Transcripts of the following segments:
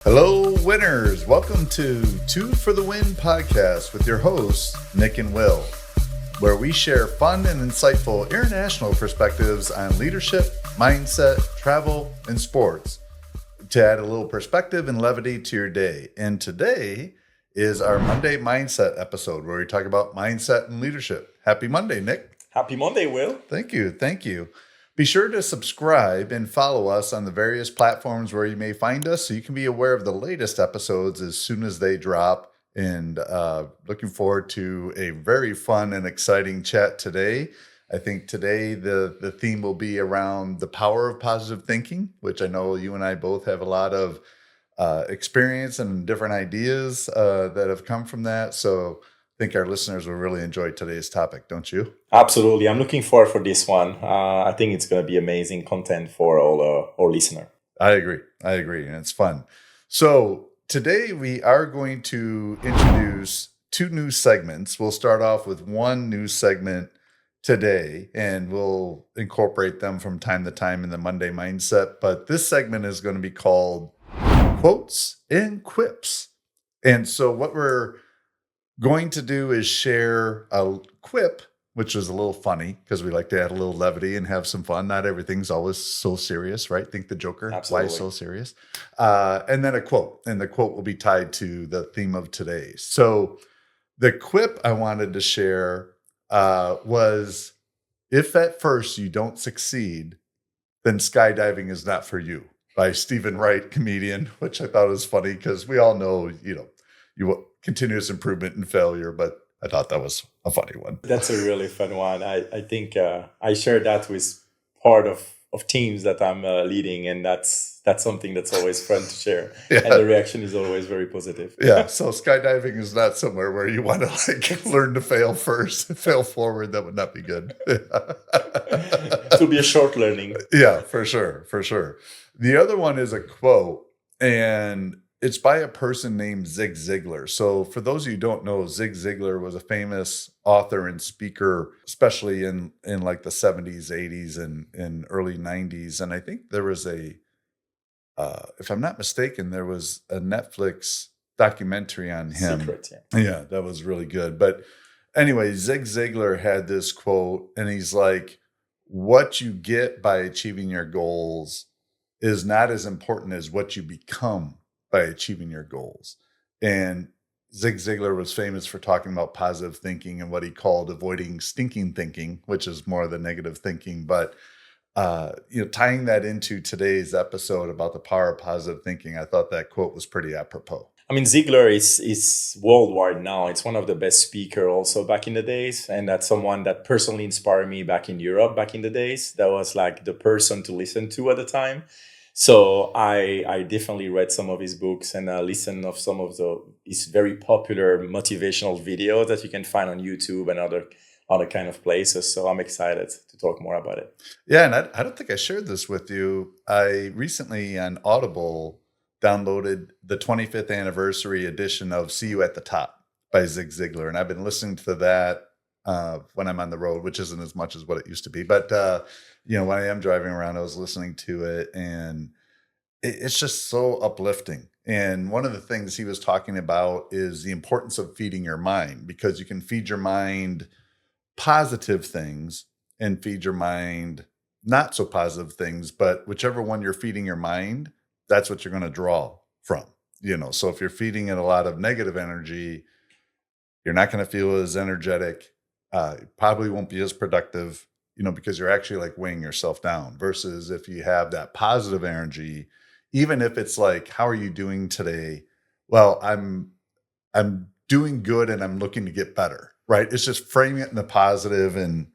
Hello, winners. Welcome to Two for the Win podcast with your hosts, Nick and Will, where we share fun and insightful international perspectives on leadership, mindset, travel, and sports to add a little perspective and levity to your day. And today is our Monday Mindset episode where we talk about mindset and leadership. Happy Monday, Nick. Happy Monday, Will. Thank you. Thank you. Be sure to subscribe and follow us on the various platforms where you may find us so you can be aware of the latest episodes as soon as they drop. And looking forward to a very fun and exciting chat today. I think today the theme will be around the power of positive thinking, which I know you and I both have a lot of experience and different ideas that have come from that. So I think our listeners will really enjoy today's topic, don't you? Absolutely. I'm looking forward for this one. I think it's going to be amazing content for all our listeners. I agree. And it's fun. So today we are going to introduce two new segments. We'll start off with one new segment today, and we'll incorporate them from time to time in the Monday Mindset. But this segment is going to be called Quotes and Quips. And so what we're going to do is share a quip, which is a little funny because we like to add a little levity and have some fun. Not everything's always so serious, right? Think the Joker. Absolutely. Why so serious? And then a quote, and the quote will be tied to the theme of today. So the quip I wanted to share was, if at first you don't succeed, then skydiving is not for you, by Stephen Wright, comedian, which I thought was funny because we all know, you continuous improvement and failure, but I thought that was a funny one. That's a really fun one. I think I share that with part of teams that I'm leading, and that's something that's always fun to share. Yeah. And the reaction is always very positive. Yeah, so skydiving is not somewhere where you want to learn to fail first, fail forward. That would not be good. It will be a short learning. Yeah, for sure. The other one is a quote, and it's by a person named Zig Ziglar. So for those of you who don't know, Zig Ziglar was a famous author and speaker, especially in like the 70s, 80s, and early 90s. And I think there was if I'm not mistaken, there was a Netflix documentary on him. Secret, yeah, that was really good. But anyway, Zig Ziglar had this quote, and he's like, what you get by achieving your goals is not as important as what you become by achieving your goals. And Zig Ziglar was famous for talking about positive thinking and what he called avoiding stinking thinking, which is more of the negative thinking. But tying that into today's episode about the power of positive thinking, I thought that quote was pretty apropos. I mean, Ziglar is worldwide now. It's one of the best speakers also back in the days. And that's someone that personally inspired me back in Europe back in the days. That was like the person to listen to at the time. So I definitely read some of his books and listened of some of his very popular motivational videos that you can find on YouTube and other kind of places. So I'm excited to talk more about it. Yeah, and I don't think I shared this with you. I recently on Audible downloaded the 25th anniversary edition of See You at the Top by Zig Ziglar. And I've been listening to that when I'm on the road, which isn't as much as what it used to be. But when I am driving around, I was listening to it, and it's just so uplifting. And one of the things he was talking about is the importance of feeding your mind, because you can feed your mind positive things and feed your mind not so positive things, but whichever one you're feeding your mind, that's what you're going to draw from. So if you're feeding it a lot of negative energy, you're not going to feel as energetic, probably won't be as productive, because you're actually like weighing yourself down, versus if you have that positive energy, even if it's like, how are you doing today? Well, I'm doing good and I'm looking to get better, right? It's just framing it in the positive and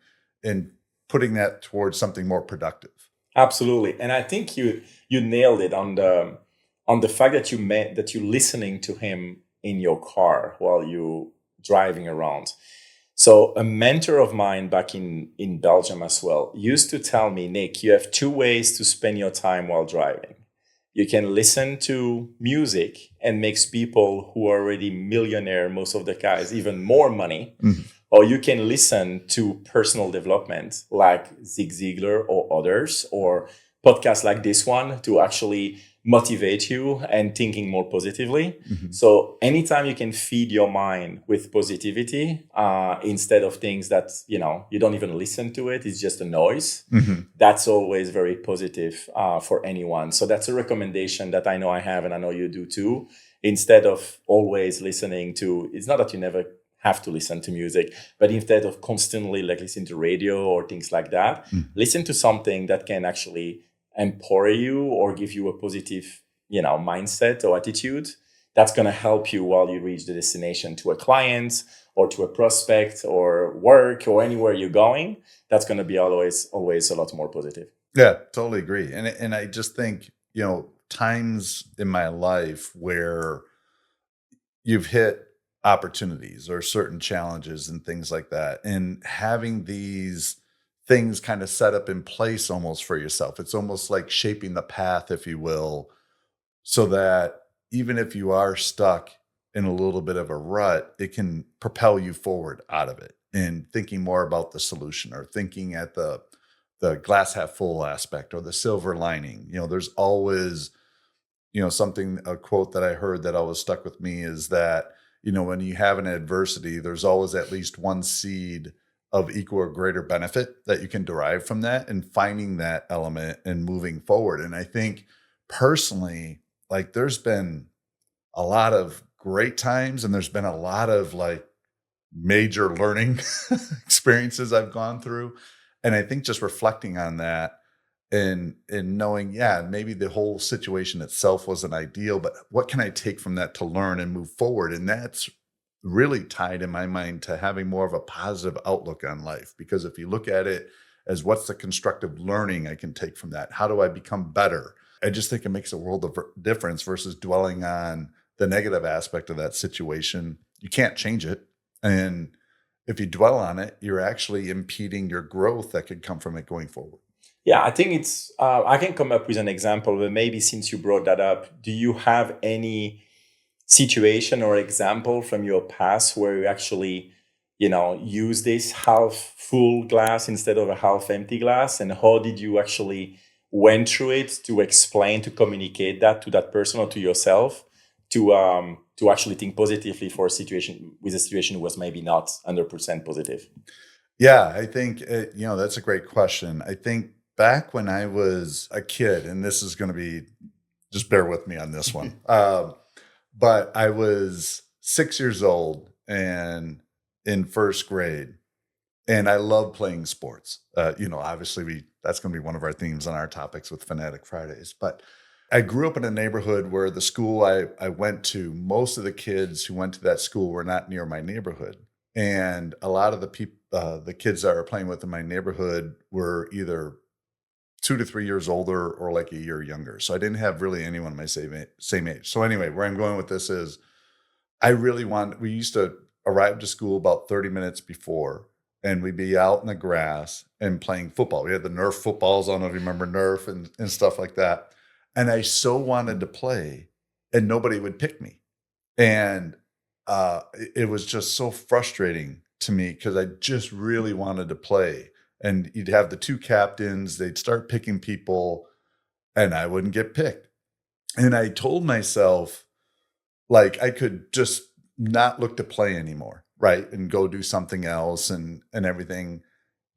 putting that towards something more productive. Absolutely. And I think you nailed it on the fact that you're listening to him in your car while you driving around. So a mentor of mine back in Belgium as well used to tell me, Nick, you have two ways to spend your time while driving. You can listen to music and makes people who are already millionaire, most of the guys, even more money. Mm-hmm. Or you can listen to personal development like Zig Ziglar or others, or podcasts like this one to actually motivate you and thinking more positively. Mhm. So anytime you can feed your mind with positivity instead of things that you don't even listen to it, it's just a noise. Mhm. That's always very positive for anyone. So that's a recommendation that I know I have, and I know you do too. Instead of always listening to, it's not that you never have to listen to music, but instead of constantly like listening to radio or things like that, Mhm. listen to something that can actually empower you or give you a positive, mindset or attitude. That's going to help you while you reach the destination, to a client or to a prospect or work or anywhere you're going. That's going to be always a lot more positive. Yeah, totally agree. And I just think, times in my life where you've hit opportunities or certain challenges and things like that, and having these things kind of set up in place almost for yourself. It's almost like shaping the path, if you will, so that even if you are stuck in a little bit of a rut, it can propel you forward out of it, and thinking more about the solution, or thinking at the glass half full aspect, or the silver lining. There's always, something, a quote that I heard that always stuck with me is that, when you have an adversity, there's always at least one seed of equal or greater benefit that you can derive from that, and finding that element and moving forward. And I think personally, like, there's been a lot of great times, and there's been a lot of like major learning experiences I've gone through. And I think just reflecting on that, and knowing, yeah, maybe the whole situation itself wasn't ideal, but what can I take from that to learn and move forward? And that's really tied in my mind to having more of a positive outlook on life. Because if you look at it as, what's the constructive learning I can take from that? How do I become better? I just think it makes a world of difference versus dwelling on the negative aspect of that situation. You can't change it. And if you dwell on it, you're actually impeding your growth that could come from it going forward. Yeah, I think it's, I can come up with an example, but maybe since you brought that up, do you have any situation or example from your past where you actually, use this half full glass instead of a half empty glass? And how did you actually went through it to explain, to communicate that to that person or to yourself, to actually think positively for a situation, with a situation was maybe not 100% positive? Yeah, I think, that's a great question. I think back when I was a kid, and this is going to be, just bear with me on this one. But I was 6 years old and in first grade, and I love playing sports. Obviously, that's going to be one of our themes on our topics with Fanatic Fridays. But I grew up in a neighborhood where the school I went to, most of the kids who went to that school were not near my neighborhood. And a lot of the kids that I were playing with in my neighborhood were either 2 to 3 years older or like a year younger. So I didn't have really anyone my same age. So anyway, where I'm going with this is, we used to arrive to school about 30 minutes before, and we'd be out in the grass and playing football. We had the Nerf footballs. I don't know if you remember Nerf and stuff like that. And I so wanted to play, and nobody would pick me. And it was just so frustrating to me because I just really wanted to play. And you'd have the two captains, they'd start picking people, and I wouldn't get picked. And I told myself, like, I could just not look to play anymore, right? And go do something else and everything.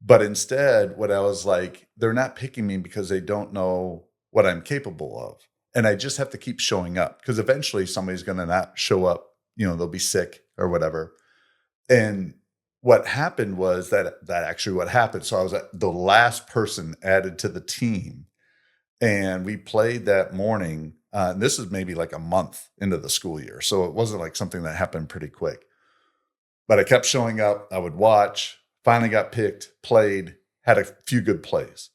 But instead, what I was like, they're not picking me because they don't know what I'm capable of. And I just have to keep showing up, because eventually somebody's going to not show up. They'll be sick or whatever. And what happened was that actually what happened. So I was the last person added to the team, and we played that morning. And this is maybe like a month into the school year. So it wasn't like something that happened pretty quick. But I kept showing up. I would watch, finally got picked, played, had a few good plays.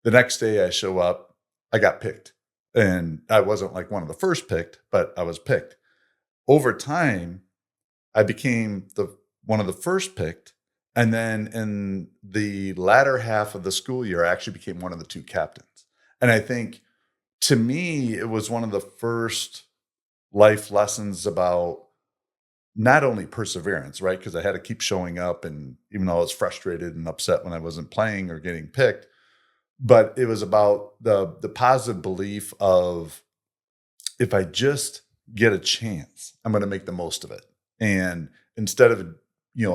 The next day I show up, I got picked. And I wasn't like one of the first picked, but I was picked. Over time, I became one of the first picked. And then in the latter half of the school year, I actually became one of the two captains. And I think, to me, it was one of the first life lessons about not only perseverance, right? Because I had to keep showing up, and even though I was frustrated and upset when I wasn't playing or getting picked, but it was about the positive belief of if I just get a chance, I'm going to make the most of it. And instead of,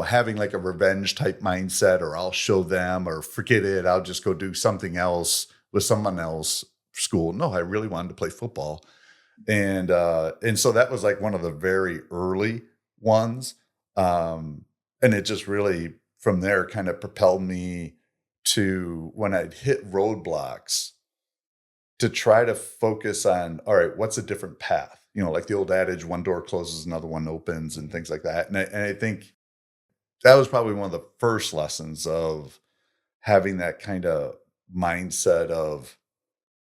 having like a revenge type mindset, or I'll show them, or forget it, I'll just go do something else with someone else school. No, I really wanted to play football. And so that was like one of the very early ones. And it just really from there kind of propelled me to, when I'd hit roadblocks, to try to focus on, all right, what's a different path? Like the old adage, one door closes, another one opens, and things like that. And I think that was probably one of the first lessons of having that kind of mindset of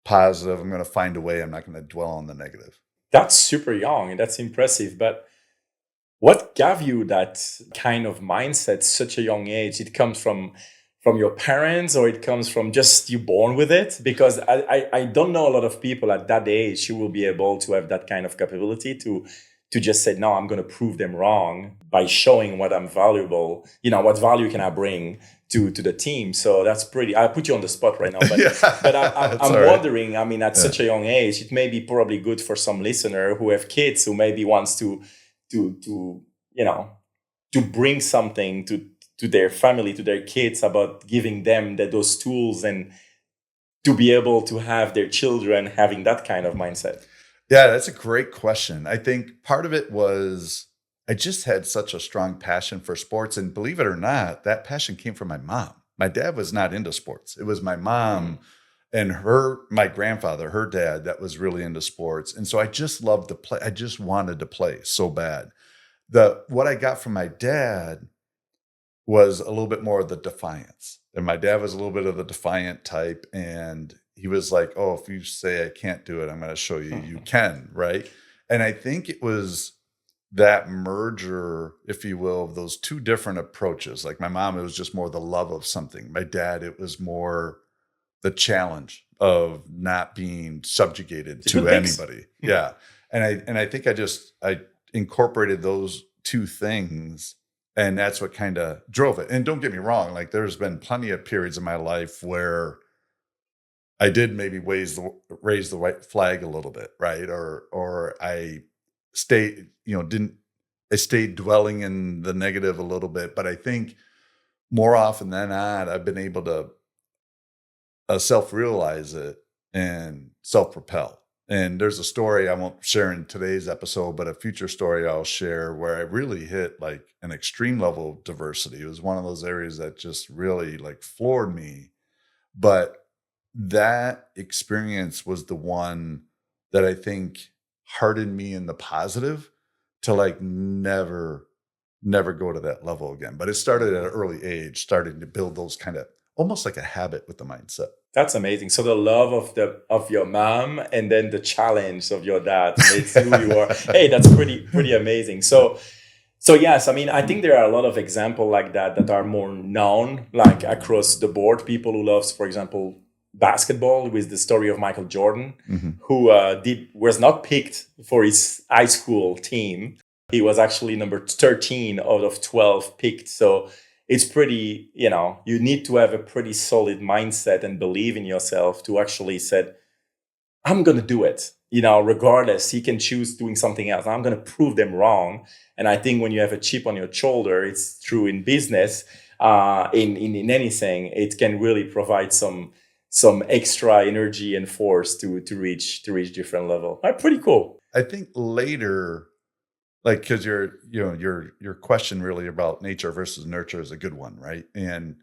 positive. I'm going to find a way. I'm not going to dwell on the negative. That's super young and that's impressive. But what gave you that kind of mindset such a young age? It comes from your parents, or it comes from just you born with it? Because I don't know a lot of people at that age who will be able to have that kind of capability to just say, no, I'm going to prove them wrong by showing what I'm valuable, what value can I bring to the team. So that's pretty, I put you on the spot right now, but, Yeah, but that's I'm all right. wondering, I mean, at Yeah. such a young age, it may be probably good for some listener who have kids who maybe wants to to bring something to their family, to their kids, about giving them those tools and to be able to have their children having that kind of mindset. Yeah, that's a great question. I think part of it was I just had such a strong passion for sports. And believe it or not, that passion came from my mom. My dad was not into sports. It was my mom and my grandfather, her dad, that was really into sports. And so I just loved to play. I just wanted to play so bad. What I got from my dad was a little bit more of the defiance. And my dad was a little bit of the defiant type. And he was like, oh, if you say I can't do it, I'm going to show you you can. Right. And I think it was that merger, if you will, of those two different approaches. Like my mom, it was just more the love of something. My dad, it was more the challenge of not being subjugated to anybody. Yeah. And I think I incorporated those two things, and that's what kind of drove it. And don't get me wrong, like there's been plenty of periods in my life where I did maybe raise the white flag a little bit, right? Or I didn't I stayed dwelling in the negative a little bit. But I think more often than not, I've been able to self-realize it and self-propel. And there's a story I won't share in today's episode, but a future story I'll share where I really hit like an extreme level of diversity. It was one of those areas that just really like floored me. But that experience was the one that I think hardened me in the positive to like never go to that level again. But it started at an early age, starting to build those kind of almost like a habit with the mindset. That's amazing. So the love of your mom and then the challenge of your dad makes who you are. Hey, that's pretty amazing. So yes, I mean, I think there are a lot of examples like that are more known, like across the board. People who loves, for example, basketball, with the story of Michael Jordan, who was not picked for his high school team. He was actually number 13 out of 12 picked. So it's pretty, you need to have a pretty solid mindset and believe in yourself to actually say, I'm going to do it. Regardless, he can choose doing something else. I'm going to prove them wrong. And I think when you have a chip on your shoulder, it's true in business, in anything, it can really provide some extra energy and force to reach different level. Pretty cool. I think later, like, because your question really about nature versus nurture is a good one, right? And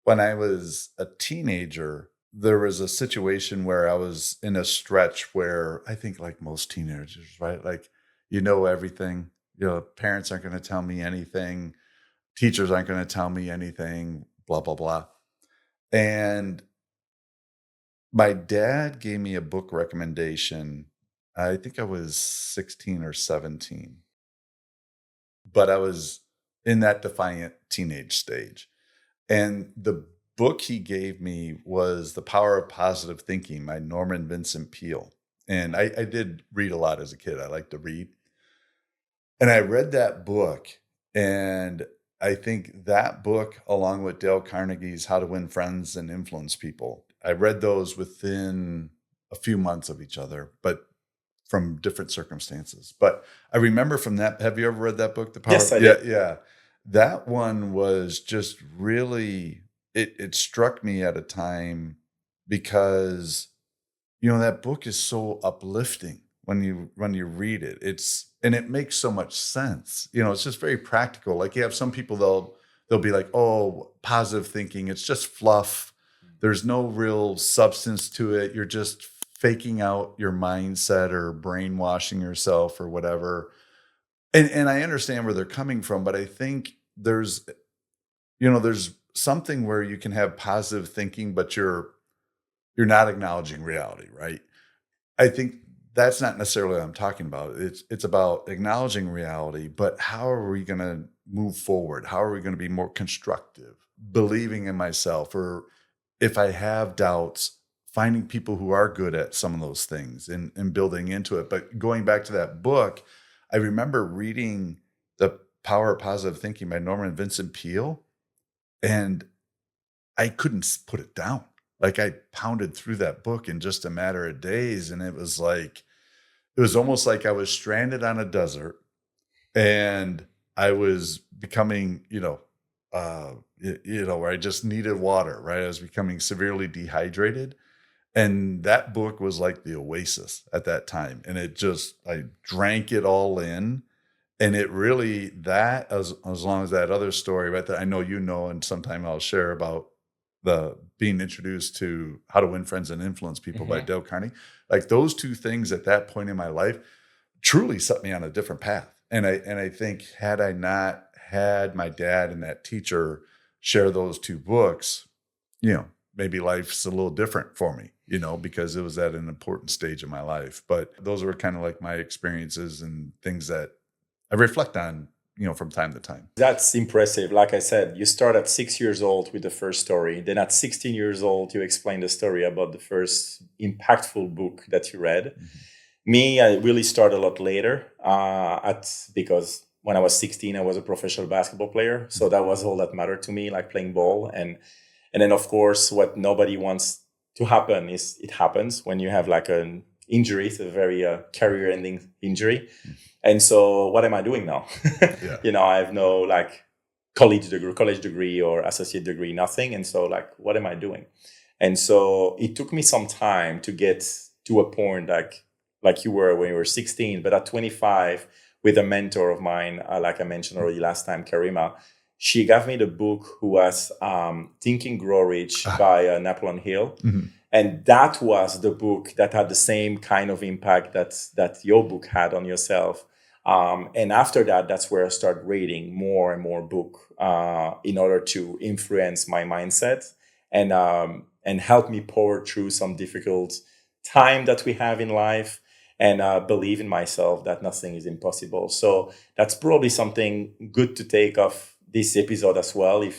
when I was a teenager, there was a situation where I was in a stretch where I think, like most teenagers, right? Like, everything. Parents aren't going to tell me anything. Teachers aren't going to tell me anything, blah, blah, blah. And my dad gave me a book recommendation. I think I was 16 or 17, but I was in that defiant teenage stage. And the book he gave me was The Power of Positive Thinking by Norman Vincent Peale. And I did read a lot as a kid. I like to read. And I read that book, and I think that book, along with Dale Carnegie's How to Win Friends and Influence People, I read those within a few months of each other. But from different circumstances. But I remember from that, have you ever read that book, The Power? Yes, I Yeah, did. yeah. That one was just really, it struck me at a time because, that book is so uplifting when you read it. And it makes so much sense. It's just very practical. Like you have some people, they'll be like, oh, positive thinking, it's just fluff. There's no real substance to it. You're just faking out your mindset or brainwashing yourself or whatever. And I understand where they're coming from, but I think there's something where you can have positive thinking, but you're not acknowledging reality, right? I think that's not necessarily what I'm talking about. It's about acknowledging reality, but how are we going to move forward? How are we going to be more constructive? Believing in myself, or if I have doubts, finding people who are good at some of those things and building into it. But going back to that book, I remember reading The Power of Positive Thinking by Norman Vincent Peale, and I couldn't put it down. Like I pounded through that book in just a matter of days. And it was almost like I was stranded on a desert and I was becoming, where I just needed water, right? I was becoming severely dehydrated. And that book was like the oasis at that time. And I drank it all in. And it really, as long as that other story, right, that I know and sometime I'll share about the being introduced to How to Win Friends and Influence People by Mhm. Dale Carnegie, like those two things at that point in my life truly set me on a different path. And I think had I not had my dad and that teacher share those two books, maybe life's a little different for me, because it was at an important stage of my life. But those were kind of like my experiences and things that I reflect on, from time to time. That's impressive. Like I said, you start at 6 years old with the first story. Then at 16 years old, you explain the story about the first impactful book that you read. Mhm. Me, I really started a lot later because when I was 16, I was a professional basketball player. So that was all that mattered to me, like playing ball. And then, of course, what nobody wants to happen is it happens when you have like an injury. It's a very career-ending injury. And so what am I doing now? Yeah. I have no like college degree or associate degree, nothing. And so like, what am I doing? And so it took me some time to get to a point like you were when you were 16, but at 25 with a mentor of mine, like I mentioned already last time, Karima, she gave me the book who was Think and Grow Rich by Napoleon Hill. Mhm. And that was the book that had the same kind of impact that your book had on yourself. And after that, that's where I started reading more and more book in order to influence my mindset and help me power through some difficult time that we have in life and believe in myself that nothing is impossible. So that's probably something good to take off this episode as well. If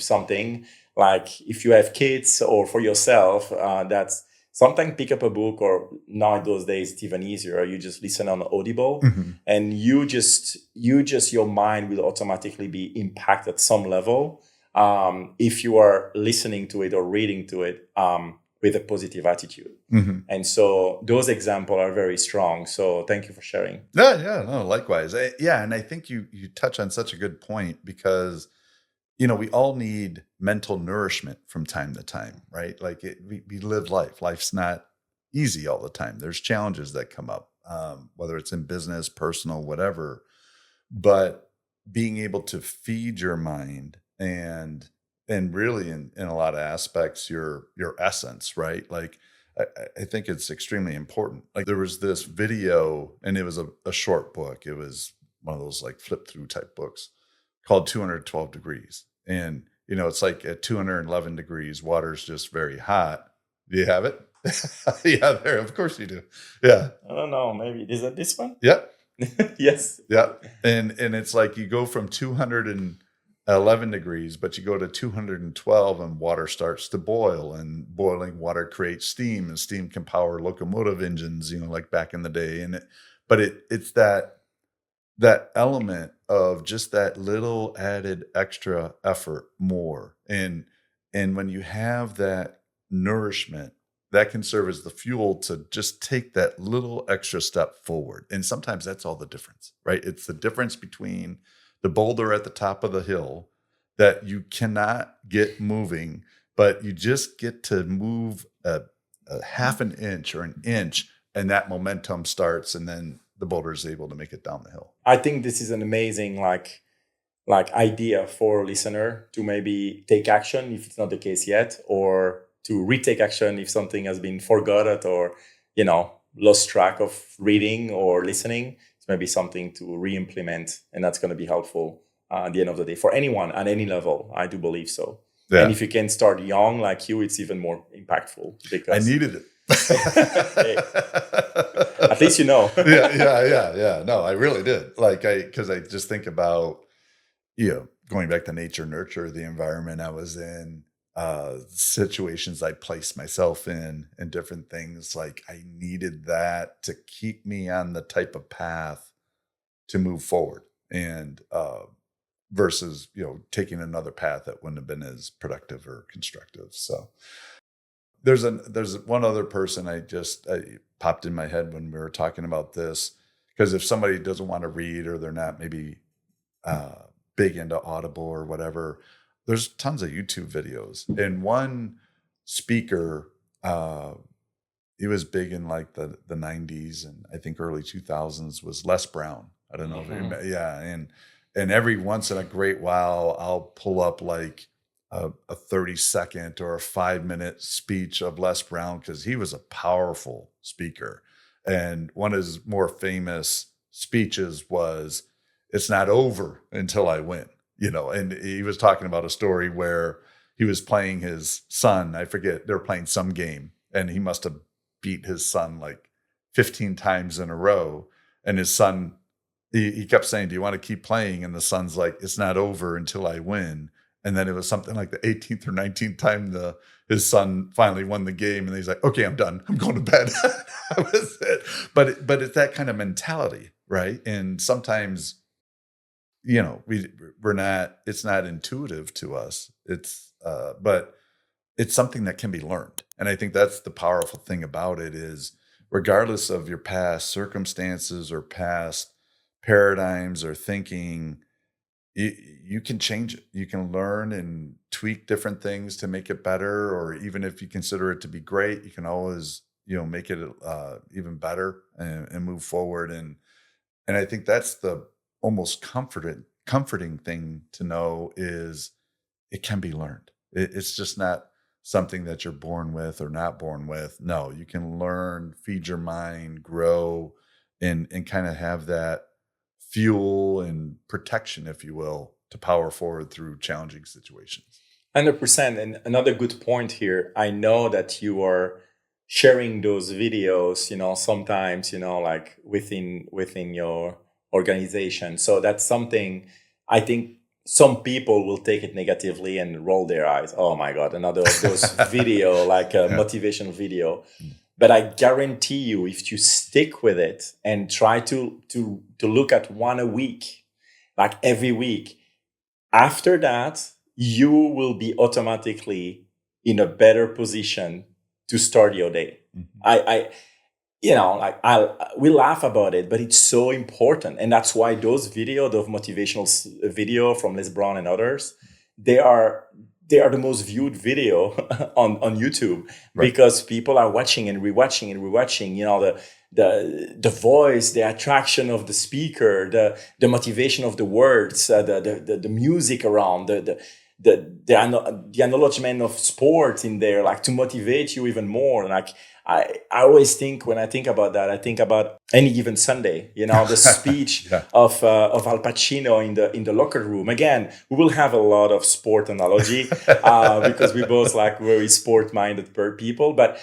you have kids or for yourself, that's sometimes pick up a book, or now in those days it's even easier. You just listen on Audible, Mhm. and your mind will automatically be impacted at some level if you are listening to it or reading to it with a positive attitude. Mhm. And so those examples are very strong. So thank you for sharing. Yeah, yeah, no, likewise. Yeah, and I think you touch on such a good point because we all need mental nourishment from time to time, right? Like we live life. Life's not easy all the time. There's challenges that come up, whether it's in business, personal, whatever. But being able to feed your mind and really in a lot of aspects your essence, right? Like I think it's extremely important. Like there was this video, and it was a short book. It was one of those like flip through type books called 212 Degrees. And it's like at 211 degrees, water's just very hot. Do you have it? Yeah, there. Of course you do. Yeah. I don't know. Maybe is that this one? Yep. Yes. Yeah. And it's like you go from 211 degrees, but you go to 212 and water starts to boil, and boiling water creates steam, and steam can power locomotive engines, like back in the day. It's that element of just that little added extra effort more. And when you have that nourishment, that can serve as the fuel to just take that little extra step forward. And sometimes that's all the difference, right? It's the difference between the boulder at the top of the hill that you cannot get moving, but you just get to move a half an inch or an inch, and that momentum starts, and then the boulder is able to make it down the hill. I think this is an amazing like idea for a listener to maybe take action if it's not the case yet, or to retake action if something has been forgotten or, lost track of reading or listening. It's maybe something to re-implement, and that's going to be helpful at the end of the day for anyone at any level. I do believe so. Yeah. And if you can start young like you, it's even more impactful because I needed it. Hey, at least Yeah. No, I really did. Because I just think about, going back to nature, nurture, the environment I was in, situations I placed myself in, and different things. Like I needed that to keep me on the type of path to move forward, and versus taking another path that wouldn't have been as productive or constructive. So there's one other person I popped in my head when we were talking about this, because if somebody doesn't want to read, or they're not maybe big into Audible or whatever, there's tons of YouTube videos. And one speaker, he was big in like the 90s and I think early 2000s, was Les Brown. I don't know if you, yeah. And every once in a great while, I'll pull up like a 30-second or a 5-minute speech of Les Brown, because he was a powerful speaker. And one of his more famous speeches was, "It's not over until I win." And he was talking about a story where he was playing his son. I forget, they were playing some game, and he must have beat his son like 15 times in a row. And his son, he kept saying, "Do you want to keep playing?" And the son's like, "It's not over until I win." And then it was something like the 18th or 19th time his son finally won the game, and he's like, "Okay, I'm done. I'm going to bed." That was it. But it's that kind of mentality, right? And sometimes, we're not. It's not intuitive to us. But it's something that can be learned, and I think that's the powerful thing about it is, regardless of your past circumstances or past paradigms or thinking, you can change it. You can learn and tweak different things to make it better, or even if you consider it to be great, you can always, make it even better and move forward. And I think that's the almost comforting thing to know, is it can be learned. It's just not something that you're born with or not born with. No, you can learn, feed your mind, grow, and kind of have that fuel and protection, if you will, to power forward through challenging situations. 100%. And another good point here, I know that you are sharing those videos, sometimes, like within your organization. So that's something I think some people will take it negatively and roll their eyes. "Oh my God, another of those video, like a motivational video." But I guarantee you, if you stick with it and try to look at one a week, like every week, after that, you will be automatically in a better position to start your day. We laugh about it, but it's so important. And that's why those motivational video from Les Brown and others, they are the most viewed video on YouTube, right? Because people are watching and rewatching and rewatching, the voice, the attraction of the speaker, the motivation of the words, the music around, the acknowledgement of sport in there, like to motivate you even more. Like I always think, when I think about that, I think about Any Given Sunday, the speech of Al Pacino in the locker room. Again, we will have a lot of sport analogy because we both like very sport minded people. But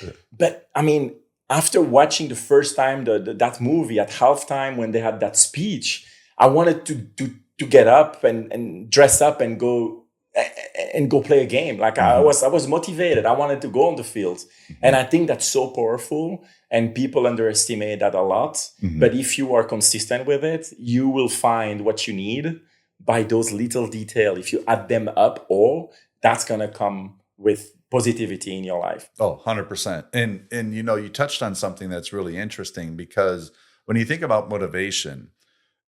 I mean, after watching the first time that movie at halftime when they had that speech, I wanted to get up and dress up and go play a game. Like I was motivated. I wanted to go on the field. And I think that's so powerful, and people underestimate that a lot. But if you are consistent with it, you will find what you need by those little details. If you add them up all, that's going to come with positivity in your life. Oh, 100%. And you touched on something that's really interesting, because when you think about motivation,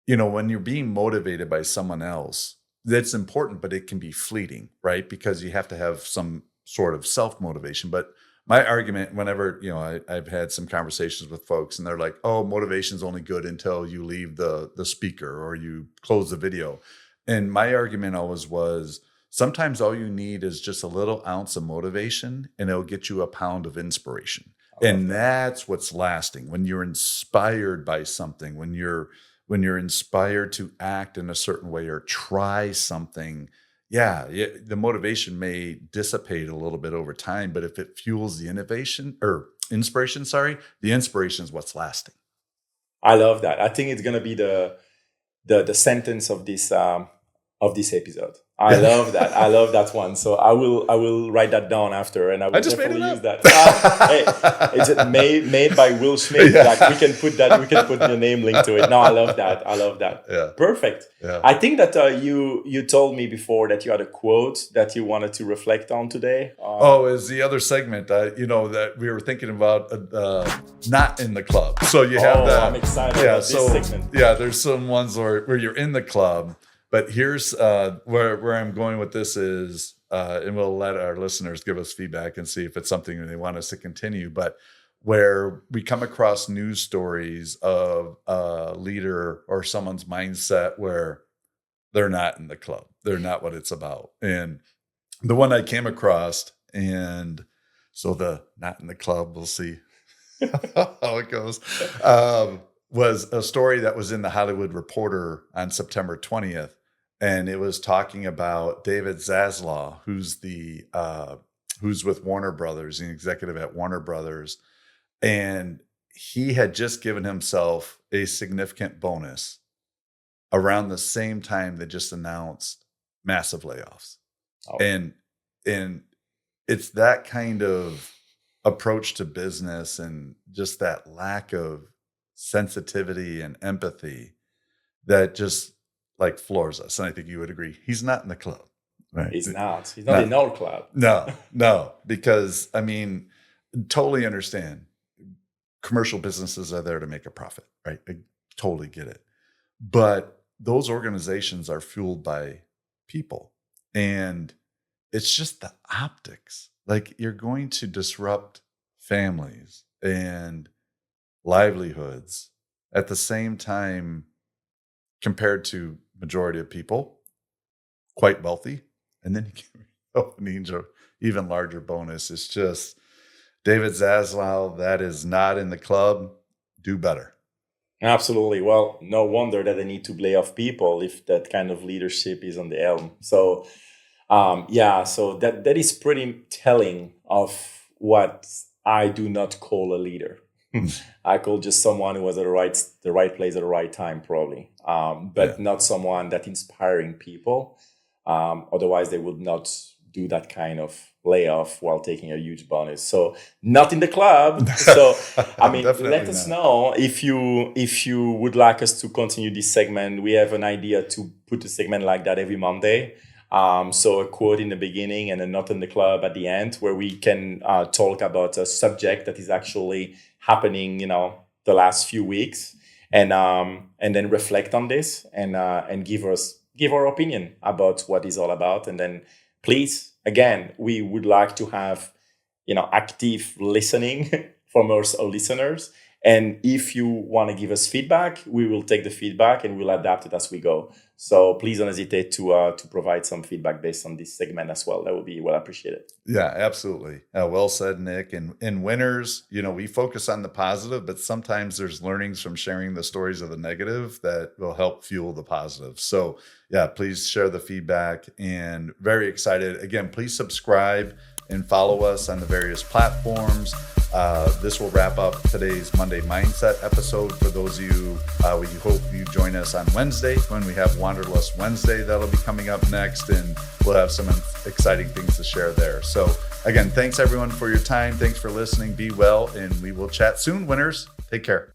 when you're being motivated by someone else, that's important, but it can be fleeting, right? Because you have to have some sort of self-motivation. But my argument, whenever, I've had some conversations with folks and they're like, oh, motivation's only good until you leave the speaker or you close the video. And my argument always was, sometimes all you need is just a little ounce of motivation and it'll get you a pound of inspiration. And that's what's lasting. When you're inspired by something, when you're inspired to act in a certain way or try something, the motivation may dissipate a little bit over time, but if it fuels the inspiration, the inspiration is what's lasting. I love that. I think it's going to be the sentence of this episode. I love that. I love that one. So I will write that down after, and I will definitely use that. Hey, it's made by Will Smith. Yeah. Like we can put the name link to it. No, I love that. Yeah. Perfect. Yeah. I think that you told me before that you had a quote that you wanted to reflect on today. Is the other segment that we were thinking about, not in the club. So you have that. I'm excited about this segment. Yeah, there's some ones where you're in the club. But here's where I'm going with this is, and we'll let our listeners give us feedback and see if it's something they want us to continue. But where we come across news stories of a leader or someone's mindset where they're not in the club, they're not what it's about. And the one I came across, and so the not in the club, we'll see how it goes, was a story that was in the Hollywood Reporter on September 20th. And it was talking about David Zaslav, who's with Warner Brothers, an executive at Warner Brothers. And he had just given himself a significant bonus around the same time they just announced massive layoffs. Oh. And it's that kind of approach to business and just that lack of sensitivity and empathy that just like floors us. And I think you would agree. He's not in the club, right? He's not in our club. No, because totally understand. Commercial businesses are there to make a profit, right? I totally get it. But those organizations are fueled by people. And it's just the optics. Like, you're going to disrupt families and livelihoods at the same time, compared to majority of people, quite wealthy. And then you need an even larger bonus. It's just David Zaslav, that is not in the club. Do better. Absolutely. Well, no wonder that they need to lay off people if that kind of leadership is on the helm. So, so that is pretty telling of what I do not call a leader. I call just someone who was at the right place at the right time, probably, but not someone that inspiring people. Otherwise, they would not do that kind of layoff while taking a huge bonus. So not in the club. So let us know if you would like us to continue this segment. We have an idea to put a segment like that every Monday. So a quote in the beginning and a not in the club at the end, where we can talk about a subject that is actually happening, the last few weeks, and then reflect on this and give our opinion about what it's all about. And then please, again, we would like to have, active listening from our listeners. And if you want to give us feedback, we will take the feedback and we'll adapt it as we go. So please don't hesitate to provide some feedback based on this segment as well. That would be well appreciated. Yeah, absolutely. Well said, Nick. And winners, we focus on the positive, but sometimes there's learnings from sharing the stories of the negative that will help fuel the positive. So yeah, please share the feedback, and very excited. Again, please subscribe and follow us on the various platforms. This will wrap up today's Monday Mindset episode. For those of you, we hope you join us on Wednesday when we have Wanderlust Wednesday. That'll be coming up next, and we'll have some exciting things to share there. So again, thanks everyone for your time. Thanks for listening. Be well, and we will chat soon, winners. Take care.